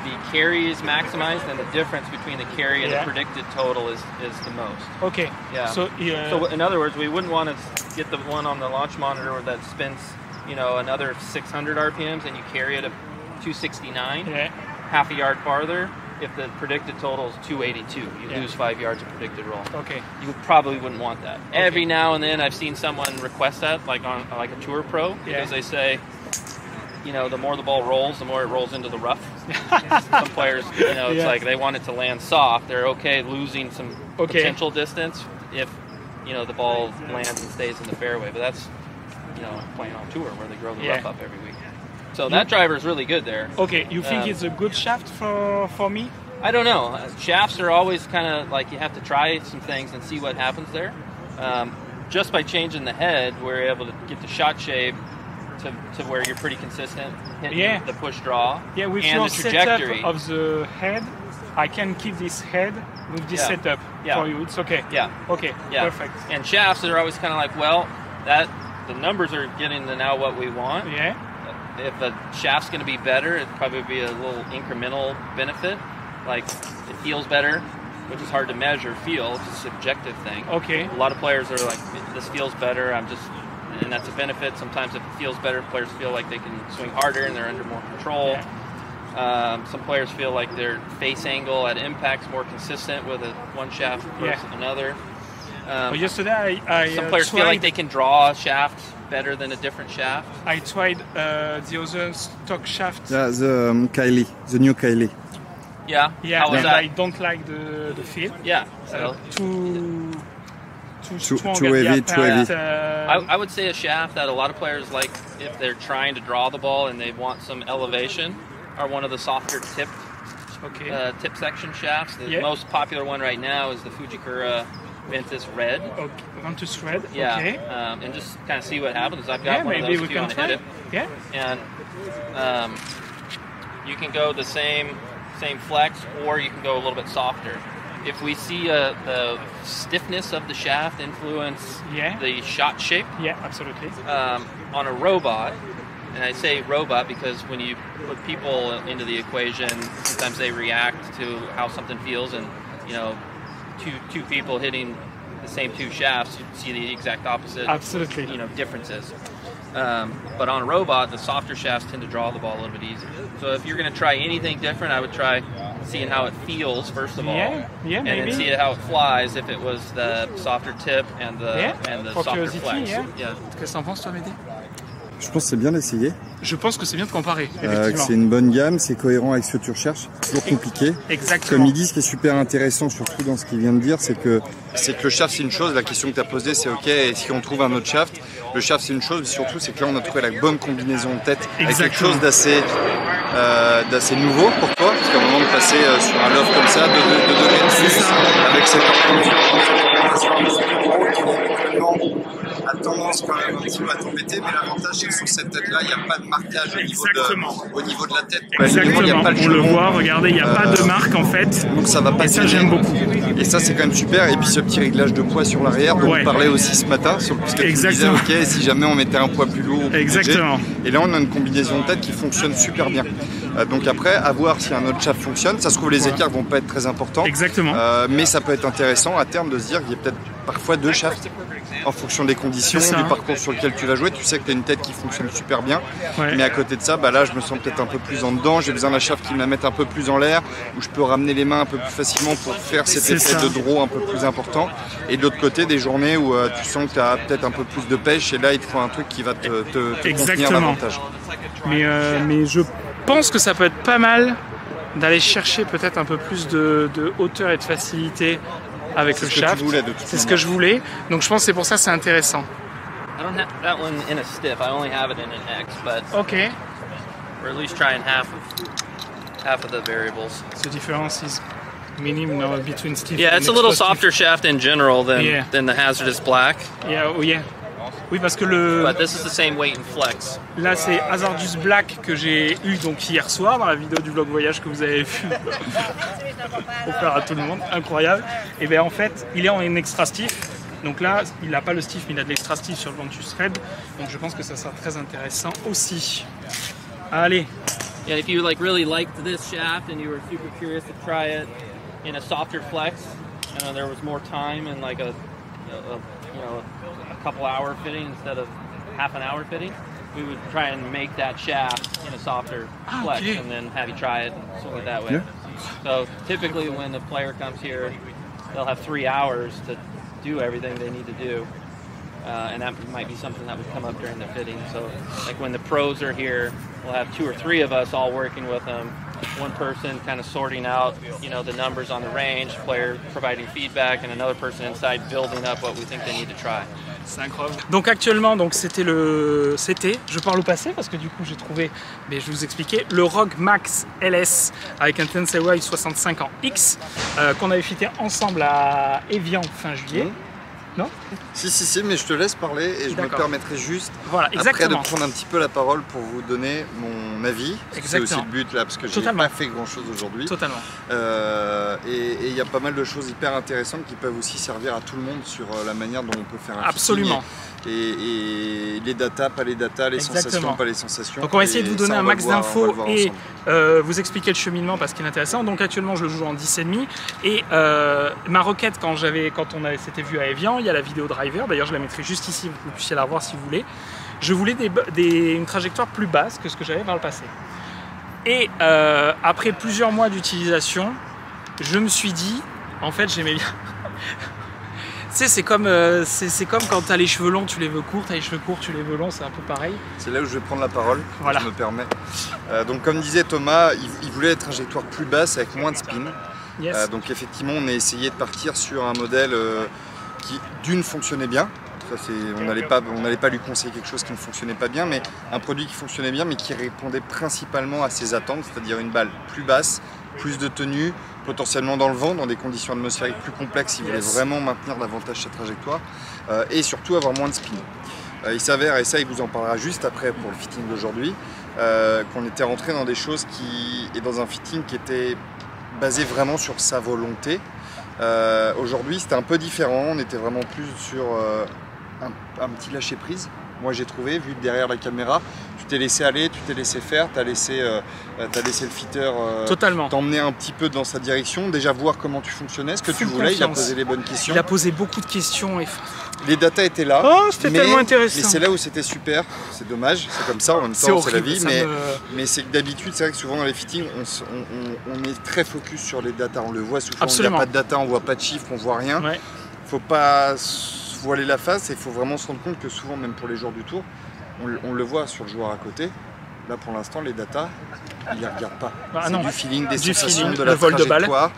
the carry is maximized and the difference between the carry and the predicted total is the most. Okay. Yeah. So in other words, we wouldn't want to get the one on the launch monitor that spins, another 600 RPMs and you carry it at 269, half a yard farther. If the predicted total is 282, you lose 5 yards of predicted roll. Okay. You probably wouldn't want that. Every now and then I've seen someone request that, like on a tour pro, because they say, the more the ball rolls, the more it rolls into the rough. Some players, it's like they want it to land soft. They're okay losing some potential distance if, the ball lands and stays in the fairway. But that's, playing on tour where they grow the rough up every week. So that driver is really good there. Okay, you think it's a good shaft for me? I don't know. Shafts are always kind of like you have to try some things and see what happens there. Just by changing the head, we're able to get the shot shape to where you're pretty consistent hitting the push draw. Yeah, with and your the trajectory setup of the head, I can keep this head with this setup for you. It's okay. Yeah. Okay. Yeah. Perfect. And shafts are always kind of like, well, the numbers are getting to now what we want. Yeah. If a shaft's going to be better, it'd probably be a little incremental benefit. Like it feels better, which is hard to measure. Feel, it's a subjective thing. Okay. A lot of players are like, this feels better. and that's a benefit. Sometimes if it feels better, players feel like they can swing harder and they're under more control. Yeah. Some players feel like their face angle at impact's more consistent with one shaft versus another. Yesterday some players feel like they can draw a shaft better than a different shaft. I tried the other stock shaft. Yeah, the Kylie, the new Kylie. Yeah. Yeah. How was that? I don't like the feel. Yeah. So too heavy. Too heavy. I would say a shaft that a lot of players like if they're trying to draw the ball and they want some elevation are one of the softer tip section shafts. The most popular one right now is the Fujikura Ventus Red. Okay. Ventus Red. Yeah. Okay. And just kind of see what happens. I've got one of those if you want to hit it. Yeah. And you can go the same flex, or you can go a little bit softer. If we see the stiffness of the shaft influence the shot shape, absolutely. On a robot, and I say robot because when you put people into the equation, sometimes they react to how something feels, and two people hitting the same two shafts, you see the exact opposite. Absolutely. Differences. But on a robot, the softer shafts tend to draw the ball a little bit easier. So if you're going to try anything different, I would try seeing how it feels first of all, and then see how it flies if it was the softer tip and the softer flex. Qu'est-ce que t'en penses toi, Mehdi? Je pense que c'est bien d'essayer. Je pense que c'est bien de comparer, effectivement. C'est une bonne gamme, c'est cohérent avec ce que tu recherches. C'est toujours compliqué. Exactement. Comme il dit, ce qui est super intéressant, surtout dans ce qu'il vient de dire, c'est que le shaft c'est une chose, la question que tu as posée c'est ok, et si on trouve un autre shaft, le shaft c'est une chose, mais surtout c'est que là on a trouvé la bonne combinaison de tête avec quelque chose d'assez nouveau pour toi, parce qu'à un moment de passer sur un loft comme ça, de donner de plus, avec cette organisation, a tendance quand même un qui va t'embêter, mais l'avantage c'est que sur cette tête-là, il n'y a pas de marquage au niveau de la tête. Exactement, il y a pas on le voit, regardez, il n'y a pas de marque en fait. Donc ça va pas. Et ça j'aime beaucoup. Et ça c'est quand même super. Et puis ce petit réglage de poids sur l'arrière dont on parlait aussi ce matin, parce que tu disais ok, si jamais on mettait un poids plus lourd. Exactement. Et là on a une combinaison de tête qui fonctionne super bien. Donc après, à voir si un autre shaft fonctionne. Ça se trouve les écarts vont pas être très importants. Exactement. Mais ça peut être intéressant à terme de se dire qu'il y a peut-être parfois 2 shafts en fonction des conditions, du parcours sur lequel tu vas jouer. Tu sais que tu as une tête qui fonctionne super bien, mais à côté de ça, là je me sens peut-être un peu plus en dedans, j'ai besoin d'un shaft qui me la mette un peu plus en l'air, où je peux ramener les mains un peu plus facilement pour faire cet effet de draw un peu plus important. Et de l'autre côté, des journées où tu sens que tu as peut-être un peu plus de pêche, et là il te faut un truc qui va te contenir davantage. Mais je pense que ça peut être pas mal d'aller chercher peut-être un peu plus de hauteur et de facilité avec le shaft. C'est ce que je voulais. Donc je pense que c'est pour ça que c'est intéressant. I don't have that one in a stiff. I only have it in an X, but okay. We're at least trying half of the variables. The difference is minimum now between stiff. Yeah, it's a little softer shaft in general than the Hazardous Black. Yeah, oh yeah. Oui, parce que le. But this is the same weight and flex. Là, c'est Hazardous Black que j'ai eu donc hier soir dans la vidéo du vlog voyage que vous avez vu. Offert à tout le monde, incroyable. Et bien en fait, il est en extra stiff. Donc là, il n'a pas le stiff, mais il a de l'extra stiff sur le Ventus Red. Donc je pense que ça sera très intéressant aussi. Allez. Yeah, if you really liked this shaft and you were super curious to try it in a softer flex, there was more time and like a couple hour fitting instead of half an hour fitting, we would try and make that shaft in a softer flex and then have you try it and swing it that way. Yeah. So typically when the player comes here, they'll have 3 hours to do everything they need to do. And that might be something that would come up during the fitting. So like when the pros are here, we'll have 2 or 3 of us all working with them. One person kind of sorting out, the numbers on the range, player providing feedback, and another person inside building up what we think they need to try. C'est incroyable. Donc actuellement, je parle au passé parce que du coup j'ai trouvé, mais je vais vous expliquer, le Rogue Max LS avec un Tensei 65 en X qu'on avait fité ensemble à Evian fin juillet. Non ? Si, mais je te laisse parler et je me permettrai juste après de prendre un petit peu la parole pour vous donner mon avis. C'est aussi le but là, parce que je n'ai pas fait grand chose aujourd'hui. Totalement. Et il y a pas mal de choses hyper intéressantes qui peuvent aussi servir à tout le monde sur la manière dont on peut faire un Absolument. Et les datas, pas les datas, les sensations, pas les sensations. Donc on va essayer de vous donner un max d'infos et vous expliquer le cheminement parce qu'il est intéressant. Donc actuellement je le joue en 10,5 et ma requête quand on s'était vu à Evian, il y a la vidéo driver, d'ailleurs je la mettrai juste ici, vous puissiez la voir si vous voulez. Je voulais une trajectoire plus basse que ce que j'avais par le passé. Et après plusieurs mois d'utilisation, je me suis dit, en fait j'aimais bien. Tu sais, c'est comme quand tu as les cheveux longs, tu les veux courts, tu as les cheveux courts, tu les veux longs, c'est un peu pareil. C'est là où je vais prendre la parole, je me permets. Donc comme disait Thomas, il voulait une trajectoire plus basse avec moins de spin. Yes. Donc effectivement, on a essayé de partir sur un modèle qui d'une fonctionnait bien. On n'allait pas lui conseiller quelque chose qui ne fonctionnait pas bien, mais un produit qui fonctionnait bien, mais qui répondait principalement à ses attentes, c'est-à-dire une balle plus basse, plus de tenue, potentiellement dans le vent, dans des conditions atmosphériques plus complexes, il voulait vraiment maintenir davantage sa trajectoire, et surtout avoir moins de spin. Il s'avère, et ça il vous en parlera juste après pour le fitting d'aujourd'hui, qu'on était rentré dans des choses et dans un fitting qui était basé vraiment sur sa volonté. Aujourd'hui c'était un peu différent, on était vraiment plus sur un petit lâcher prise. Moi j'ai trouvé, vu derrière la caméra, tu t'es laissé aller, tu t'es laissé faire, tu as laissé le fitter t'emmener un petit peu dans sa direction, déjà voir comment tu fonctionnais, ce que tu voulais, il a posé les bonnes questions. Il a posé beaucoup de questions. Les datas étaient là, c'était tellement intéressant. Mais c'est là où c'était super, c'est dommage, c'est comme ça, en même temps c'est la vie, mais c'est que d'habitude, c'est vrai que souvent dans les fittings, on est très focus sur les datas, on le voit souvent, il n'y a pas de data, on voit pas de chiffres, on voit rien, faut pas voiler la face et il faut vraiment se rendre compte que souvent, même pour les joueurs du tour, on le voit sur le joueur à côté. Là pour l'instant les datas, ils les regardent pas. C'est du feeling, des sensations, de la trajectoire.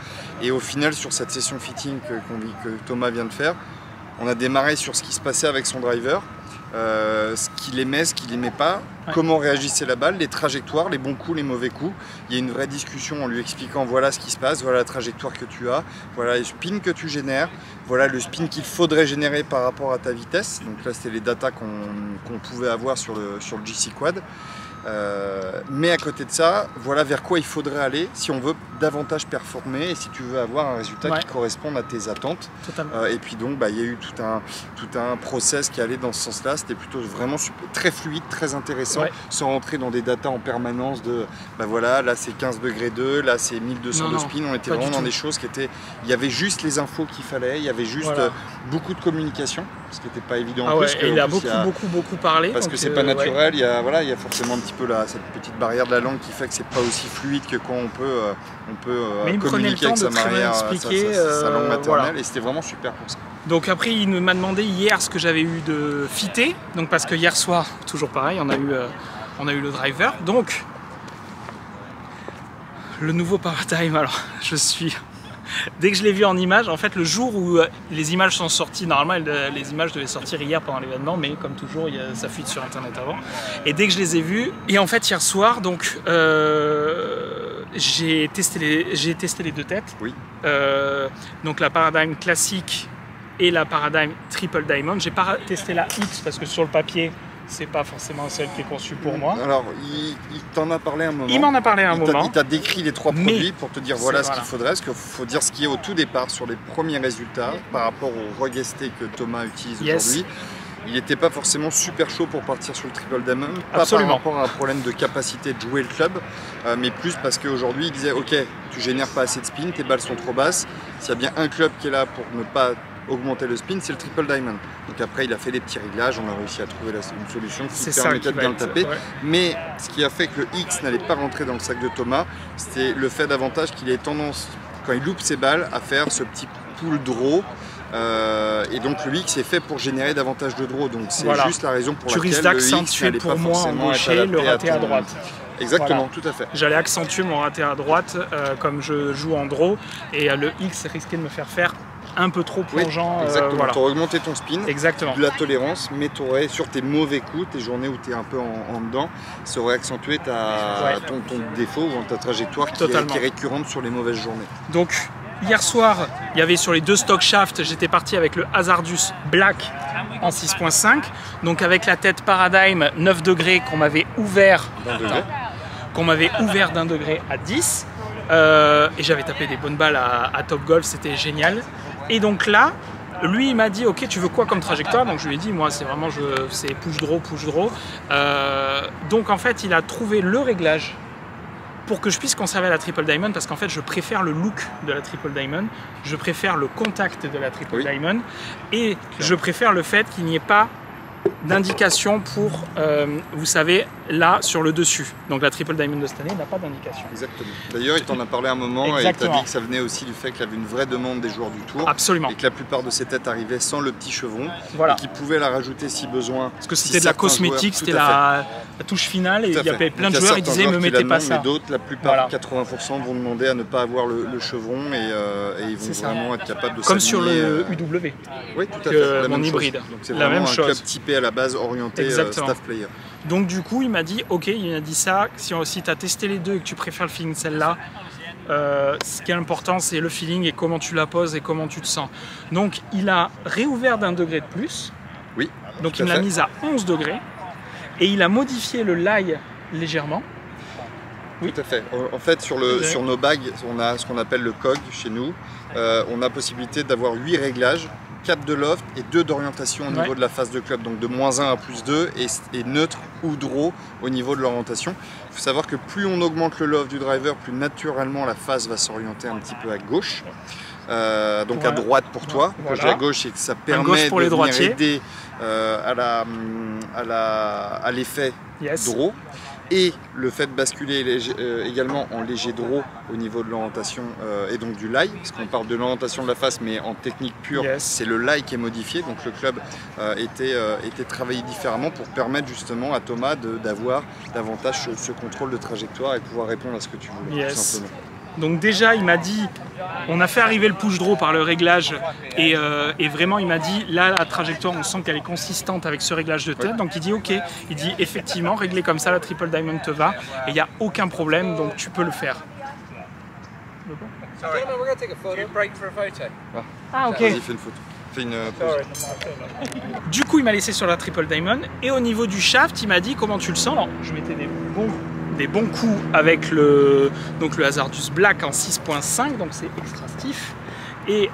Et au final sur cette session fitting que Thomas vient de faire, on a démarré sur ce qui se passait avec son driver, ce qu'il aimait, ce qu'il n'aimait pas. comment réagissait la balle, les trajectoires, les bons coups, les mauvais coups. Il y a une vraie discussion en lui expliquant voilà ce qui se passe, voilà la trajectoire que tu as, voilà les spins que tu génères, voilà le spin qu'il faudrait générer par rapport à ta vitesse. Donc là, c'était les datas qu'on pouvait avoir sur le GC Quad. Mais à côté de ça, voilà vers quoi il faudrait aller si on veut davantage performer et si tu veux avoir un résultat qui corresponde à tes attentes. Et puis donc il y a eu tout un process qui allait dans ce sens-là. C'était plutôt vraiment très fluide, très intéressant, sans rentrer dans des datas en permanence de voilà, là c'est 15 degrés 2, là c'est 1200 de spin. On était vraiment dans des choses qui étaient... Il y avait juste les infos qu'il fallait, il y avait juste beaucoup de communication, ce qui n'était pas évident en plus. Et il a beaucoup parlé. Parce que c'est pas naturel, il y a forcément un petit peu cette petite barrière de la langue qui fait que c'est pas aussi fluide que quand on peut communiquer avec sa langue maternelle, et c'était vraiment super pour ça. Donc après il m'a demandé hier ce que j'avais eu de fité, donc parce que hier soir, toujours pareil, on a eu le driver, donc le nouveau Paradigm. Alors dès que je l'ai vu en image, en fait le jour où les images sont sorties, normalement les images devaient sortir hier pendant l'événement, mais comme toujours ça fuite sur internet avant. Et dès que je les ai vues, et en fait hier soir, donc j'ai testé les deux têtes. Oui. Donc la Paradigm classique et la Paradigm Triple Diamond. J'ai pas testé la X parce que sur le papier, c'est pas forcément celle qui est conçue pour moi. Alors, il t'en a parlé un moment. Il m'en a parlé un moment. Il t'a décrit les trois produits pour te dire voilà ce qu'il faudrait. Parce qu'il faut dire ce qui est au tout départ sur les premiers résultats par rapport au Rugged que Thomas utilise aujourd'hui. Il n'était pas forcément super chaud pour partir sur le Triple Diamond, pas par rapport à un problème de capacité de jouer le club, mais plus parce qu'aujourd'hui il disait ok, tu génères pas assez de spin, tes balles sont trop basses, s'il y a bien un club qui est là pour ne pas augmenter le spin, c'est le Triple Diamond. Donc après il a fait des petits réglages, on a réussi à trouver une solution qui permettait de bien le taper, mais ce qui a fait que le X n'allait pas rentrer dans le sac de Thomas, c'était le fait davantage qu'il ait tendance, quand il loupe ses balles, à faire ce petit pull draw. Et donc le X est fait pour générer davantage de draw, donc c'est juste la raison pour laquelle risques d'accentuer pour moi en gaucher le raté à droite. Exactement, tout à fait. J'allais accentuer mon raté à droite comme je joue en draw, et le X risquait de me faire un peu trop plongeant. Oui, exactement, tu aurais augmenté ton spin, exactement. De la tolérance, mais tu aurais sur tes mauvais coups, tes journées où tu es un peu en dedans, ça aurait accentué ton défaut ou ta trajectoire qui est récurrente sur les mauvaises journées. Donc hier soir, il y avait sur les deux stock shafts, j'étais parti avec le Hazardus Black en 6.5, donc avec la tête Paradigm 9 degrés qu'on m'avait ouvert d'un degré à 10, et j'avais tapé des bonnes balles à Top Golf, c'était génial. Et donc là, lui il m'a dit ok, tu veux quoi comme trajectoire? Donc je lui ai dit moi c'est vraiment c'est push draw. Donc en fait il a trouvé le réglage pour que je puisse conserver la Triple Diamond, parce qu'en fait je préfère le look de la Triple Diamond, je préfère le contact de la Triple Diamond, et je préfère le fait qu'il n'y ait pas d'indication pour, vous savez, là sur le dessus. Donc la Triple Diamond de cette année n'a pas d'indication. Exactement. D'ailleurs il t'en a parlé un moment et il t'a dit que ça venait aussi du fait qu'il y avait une vraie demande des joueurs du tour. Absolument. Et que la plupart de ces têtes arrivaient sans le petit chevron, et qu'ils pouvaient la rajouter si besoin. Parce que c'était de la cosmétique, c'était la touche finale, et il y avait plein de joueurs qui disaient me mettez pas ça. Mais d'autres, la plupart, 80% vont demander à ne pas avoir le chevron, et ils vont vraiment être capables de comme sur le UW. Oui, tout à fait. Mon hybride. Donc c'est vraiment un club typé à la base orienté staff player. Donc du coup il m'a dit ok, il m'a dit ça, si tu as testé les deux et que tu préfères le feeling celle-là, ce qui est important c'est le feeling et comment tu la poses et comment tu te sens. Donc il a réouvert d'un degré de plus, donc il me l'a mise à 11 degrés, et il a modifié le lie légèrement. Tout à fait. En fait, sur nos bagues, on a ce qu'on appelle le COG chez nous. On a possibilité d'avoir 8 réglages, 4 de loft et 2 d'orientation au niveau de la face de club, donc de -1 à +2, et neutre ou draw au niveau de l'orientation. Il faut savoir que plus on augmente le loft du driver, plus naturellement la face va s'orienter un petit peu à gauche, donc à droite pour toi, quand je dis à gauche, et que ça permet de venir aider à l'effet draw. Et le fait de basculer également en léger draw au niveau de l'orientation et donc du lie, parce qu'on parle de l'orientation de la face, mais en technique pure, c'est le lie qui est modifié. Donc le club était travaillé différemment pour permettre justement à Thomas d'avoir davantage ce contrôle de trajectoire et pouvoir répondre à ce que tu voulais, tout simplement. Donc déjà, il m'a dit, on a fait arriver le push draw par le réglage et vraiment il m'a dit, là la trajectoire, on sent qu'elle est consistante avec ce réglage de tête. Donc il dit ok, il dit effectivement, régler comme ça, la Triple Diamond te va et il n'y a aucun problème, donc tu peux le faire. Ah ok. Vas-y, fais une photo. Fais une pause. Du coup, il m'a laissé sur la Triple Diamond et au niveau du shaft, il m'a dit comment tu le sens. Alors, je mettais des bons coups avec le Hazardous Black en 6.5, donc c'est extra stiff. Et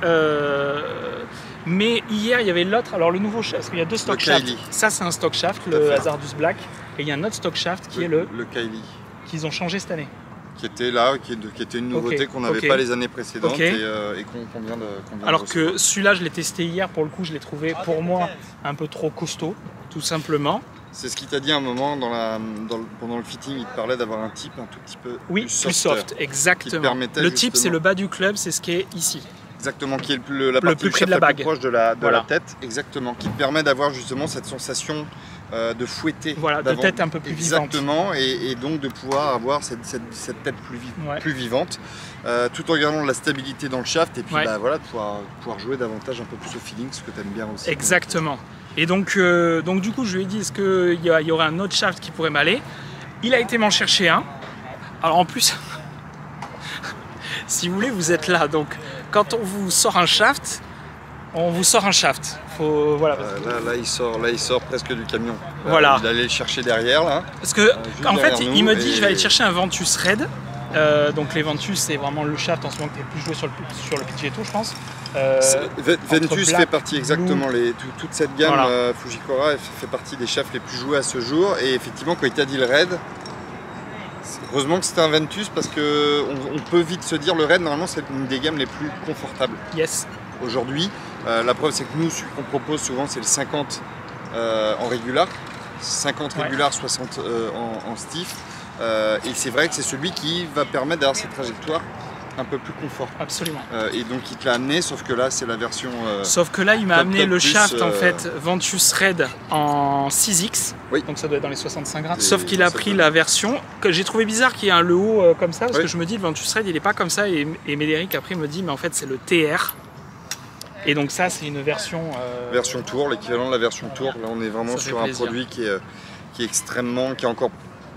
mais hier, il y avait l'autre, alors le nouveau shaft, parce qu'il y a deux stock shafts. Ça, c'est un stock shaft, le Hazardous Black, et il y a un autre stock shaft qui est le Kylie, qu'ils ont changé cette année. Qui était là, qui était une nouveauté qu'on n'avait pas les années précédentes et qu'on vient de. Alors que celui-là, je l'ai testé hier, pour le coup, je l'ai trouvé pour moi un peu trop costaud, tout simplement. C'est ce qu'il t'a dit à un moment pendant le fitting, il te parlait d'avoir un type un tout petit peu plus soft, exactement. Le type, c'est le bas du club, c'est ce qui est ici. Exactement, qui est la partie plus près de la bague, plus proche de la tête, exactement, qui te permet d'avoir justement cette sensation de fouetter, de tête un peu plus vivante. Exactement, et donc de pouvoir avoir cette tête plus vivante, tout en gardant de la stabilité dans le shaft, et puis de pouvoir jouer davantage un peu plus au feeling, ce que tu aimes bien aussi. Exactement. Et donc du coup, je lui ai dit, est-ce qu'il y aurait un autre shaft qui pourrait m'aller? Il a été m'en chercher un. Alors en plus, si vous voulez, vous êtes là, donc quand on vous sort un shaft, on vous sort un shaft. Faut, voilà. Là, il sort presque du camion. Voilà. Il allait le chercher derrière là. Parce que en fait, il me dit, je vais aller chercher un Ventus Red. Donc les Ventus, c'est vraiment le shaft en ce moment qui est le plus joué sur le PGA Tour, je pense. Ventus fait partie exactement, toute cette gamme Fujikura fait partie des shafts les plus joués à ce jour. Et effectivement, quand il t'a dit le Red, heureusement que c'était un Ventus parce qu'on peut vite se dire le Red, normalement, c'est une des gammes les plus confortables. Yes. Aujourd'hui, la preuve, c'est que nous, ce qu'on propose souvent, c'est le 50 en régular, 50 régular, 60 en stiff. Et c'est vrai que c'est celui qui va permettre d'avoir cette trajectoire un peu plus confort. Absolument. Et donc il te l'a amené, sauf que là c'est la version. Sauf que là il m'a amené le shaft en fait Ventus Red en 6X, donc ça doit être dans les 65 grammes. Sauf qu'il a pris la version que j'ai trouvé bizarre qu'il y ait le haut comme ça, parce que je me dis le Ventus Red il est pas comme ça, et Médéric après me dit mais en fait c'est le TR. Et donc ça c'est une version. Version Tour, l'équivalent de la version Tour. Là on est vraiment sur un produit qui est extrêmement, qui est encore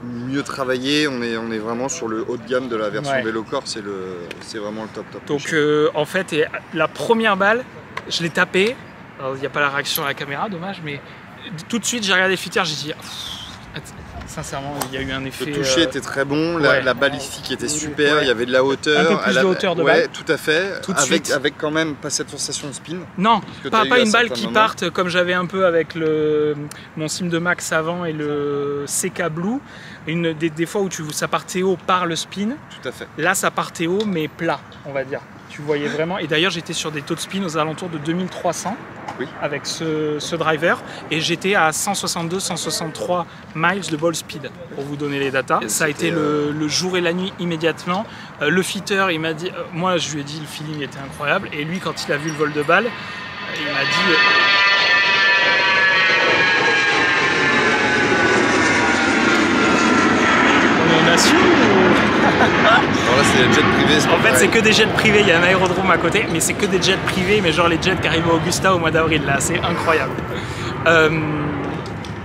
mieux travaillé, on est vraiment sur le haut de gamme de la version Velocore, c'est vraiment le top. Donc en fait, la première balle, je l'ai tapée, il n'y a pas la réaction à la caméra, dommage, mais tout de suite j'ai regardé le fitter, j'ai dit, sincèrement, il y a eu un effet... Le toucher était très bon, la balistique était super, il y avait de la hauteur. Un peu plus de hauteur de balle. Tout à fait, avec quand même pas cette sensation de spin. Non, pas une balle qui parte comme j'avais un peu avec mon Sim de Max avant et le CK Blue. Des fois où ça partait haut par le spin. Tout à fait. Là, ça partait haut, mais plat, on va dire. Tu voyais vraiment. Et d'ailleurs, j'étais sur des taux de spin aux alentours de 2300 avec ce driver. Et j'étais à 162-163 miles de ball speed, pour vous donner les datas. Ça a été le jour et la nuit immédiatement. Le fitter, il m'a dit. Moi, je lui ai dit le feeling était incroyable. Et lui, quand il a vu le vol de balle, il m'a dit. Alors là c'est des jets privés. En fait c'est que des jets privés, il y a un aérodrome à côté, mais c'est que des jets privés, mais genre les jets qui arrivent à Augusta au mois d'avril là, c'est incroyable.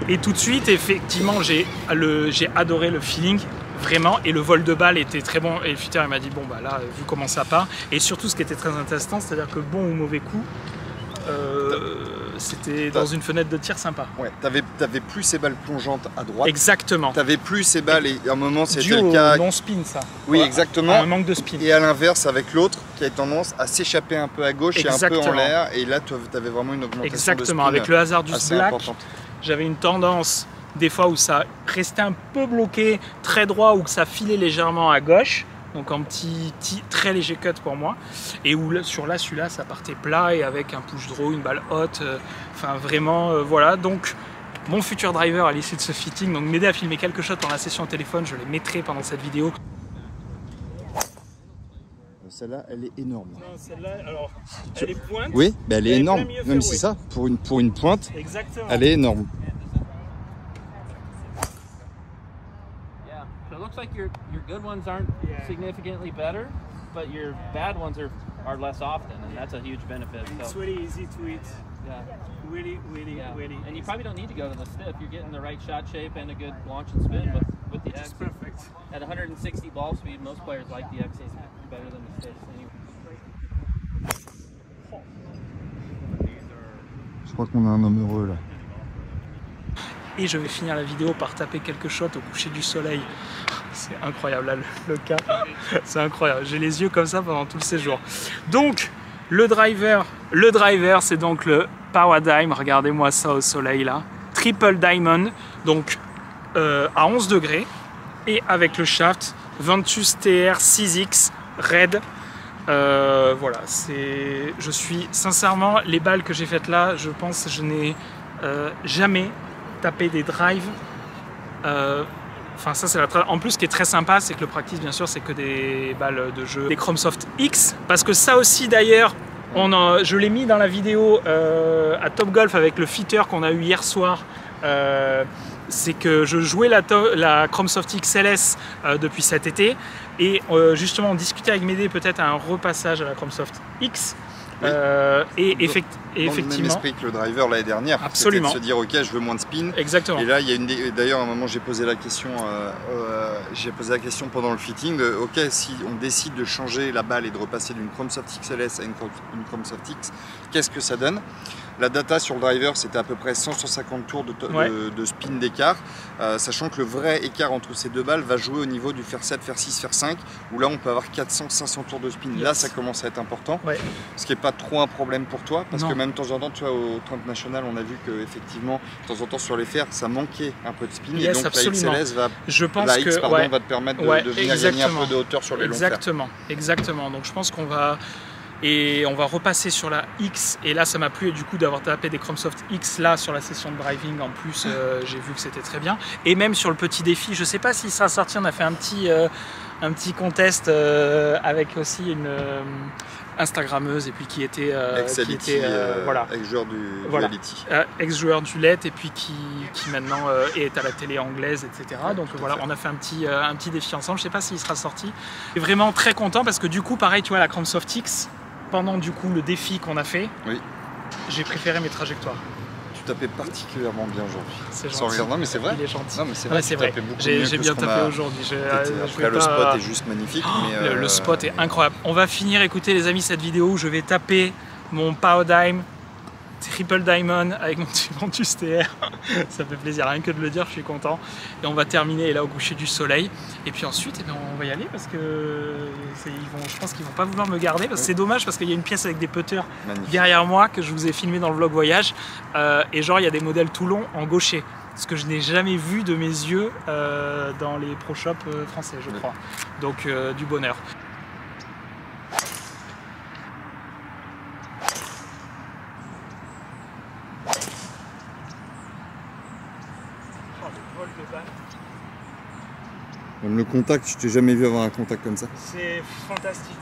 Et tout de suite effectivement j'ai adoré le feeling, vraiment, et le vol de balle était très bon, et le fitter il m'a dit bon bah là vu comment ça part, et surtout ce qui était très intéressant, c'est-à-dire que bon ou mauvais coup, c'était dans une fenêtre de tir sympa. Ouais, t'avais plus ces balles plongeantes à droite. Exactement. T'avais plus ces balles, et à un moment c'était le cas. Non spin ça. Oui, exactement. Un manque de spin. Et à l'inverse avec l'autre qui a tendance à s'échapper un peu à gauche et un peu en l'air. Et là t'avais vraiment une augmentation de spin. Avec le Hazardous Black, importante. J'avais une tendance des fois où ça restait un peu bloqué, très droit, ou que ça filait légèrement à gauche. Donc en petit très léger cut pour moi, et où celui-là ça partait plat et avec un push draw, une balle haute, enfin vraiment voilà. Donc mon futur driver à l'issue de ce fitting, donc m'aider à filmer quelques shots dans la session au téléphone, je les mettrai pendant cette vidéo. Celle-là elle est énorme. Non, celle-là alors elle est pointe. Oui, mais elle est énorme, même si ça, pour une pointe, elle est énorme. It looks like your good ones aren't significantly better, but your bad ones are less often, and that's a huge benefit. It's So, really easy to eat. yeah. Really. And you probably don't need to go to the stiff. You're getting the right shot shape and a good launch and spin with the X. It's perfect. At 160 ball speed, most players like the X's better than the stiffs anyway. Je crois qu'on a un homme heureux là. Et je vais finir la vidéo par taper quelques shots au coucher du soleil. C'est incroyable, là, le cas, c'est incroyable. J'ai les yeux comme ça pendant tout le séjour. Donc, le driver c'est donc le Paradigm. Regardez-moi ça au soleil là. Triple Diamond, donc à 11 degrés. Et avec le shaft Ventus TR 6X Red. Voilà, je suis sincèrement, les balles que j'ai faites là, je pense que je n'ai jamais tapé des drives. Enfin, ça c'est en plus, ce qui est très sympa, c'est que le practice, bien sûr, c'est que des balles de jeu, des Chromsoft X, parce que ça aussi d'ailleurs, je l'ai mis dans la vidéo à Top Golf avec le fitter qu'on a eu hier soir. C'est que je jouais la Chromsoft XLS depuis cet été et justement on discutait avec Médé peut-être un repassage à la Chromsoft X. Oui. effectivement. Dans le même esprit que le driver l'année dernière, c'était de se dire ok, je veux moins de spin. Exactement. Et là il y a d'ailleurs à un moment j'ai posé la question pendant le fitting de ok, si on décide de changer la balle et de repasser d'une Chromsoft XLS à une Chromsoft X, qu'est-ce que ça donne? La data sur le driver c'était à peu près 150 tours de spin d'écart, sachant que le vrai écart entre ces deux balles va jouer au niveau du fer 7, fer 6, fer 5, où là on peut avoir 400-500 tours de spin. Yes. Là ça commence à être important, ce qui n'est pas trop un problème pour toi, parce que même de temps en temps, tu vois, au Trump National, on a vu qu'effectivement, de temps en temps sur les fers, ça manquait un peu de spin, et donc absolument. La XLS va, va te permettre de venir gagner un peu de hauteur sur les longs fers. Exactement, donc je pense qu'on va... Et on va repasser sur la X, et là ça m'a plu du coup d'avoir tapé des Chromsoft X là sur la session de driving en plus, j'ai vu que c'était très bien. Et même sur le petit défi, je sais pas s'il sera sorti, on a fait un petit contest avec aussi une Instagrammeuse et puis qui était voilà, ex-joueur du Ality. Ex-joueur du LED et puis qui maintenant est à la télé anglaise, etc. Donc voilà, on a fait un petit défi ensemble, je sais pas s'il sera sorti. Et vraiment très content parce que du coup pareil, tu vois, la Chromsoft X, pendant du coup le défi qu'on a fait, j'ai préféré mes trajectoires. Tu tapais particulièrement bien aujourd'hui. C'est gentil. Non mais c'est vrai. Il est gentil. Non mais c'est vrai. C'est vrai. J'ai bien tapé aujourd'hui. Après le spot est juste magnifique. Mais le spot est incroyable. On va finir, écoutez les amis, cette vidéo où je vais taper mon Paradigm Triple Diamond avec mon Ventus TR. Ça fait plaisir, rien que de le dire, je suis content. Et on va terminer là au coucher du soleil. Et puis ensuite, on va y aller parce que je pense qu'ils vont pas vouloir me garder. C'est dommage parce qu'il y a une pièce avec des putters derrière moi que je vous ai filmé dans le vlog voyage. Et genre, il y a des modèles tout longs en gaucher. Ce que je n'ai jamais vu de mes yeux dans les pro shops français, je crois. Donc, du bonheur. Même le contact, je t'ai jamais vu avoir un contact comme ça. C'est fantastique.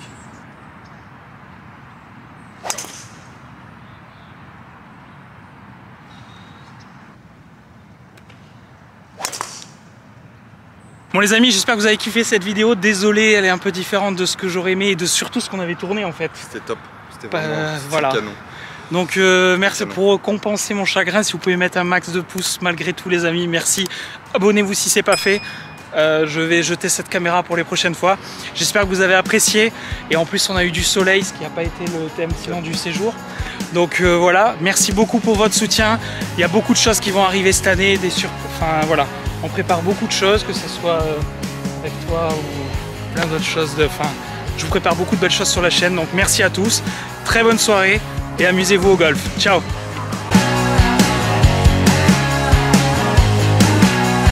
Bon les amis, j'espère que vous avez kiffé cette vidéo. Désolé, elle est un peu différente de ce que j'aurais aimé et de surtout ce qu'on avait tourné en fait. C'était top, c'était vraiment canon. Donc merci pour compenser mon chagrin. Si vous pouvez mettre un max de pouces malgré tout les amis, merci. Abonnez-vous si ce n'est pas fait. Je vais jeter cette caméra pour les prochaines fois. J'espère que vous avez apprécié. Et en plus on a eu du soleil, ce qui n'a pas été le thème sinon du séjour. Donc voilà, merci beaucoup pour votre soutien. Il y a beaucoup de choses qui vont arriver cette année. Enfin voilà, on prépare beaucoup de choses, que ce soit avec toi ou plein d'autres choses. Je vous prépare beaucoup de belles choses sur la chaîne. Donc merci à tous, très bonne soirée et amusez-vous au golf. Ciao.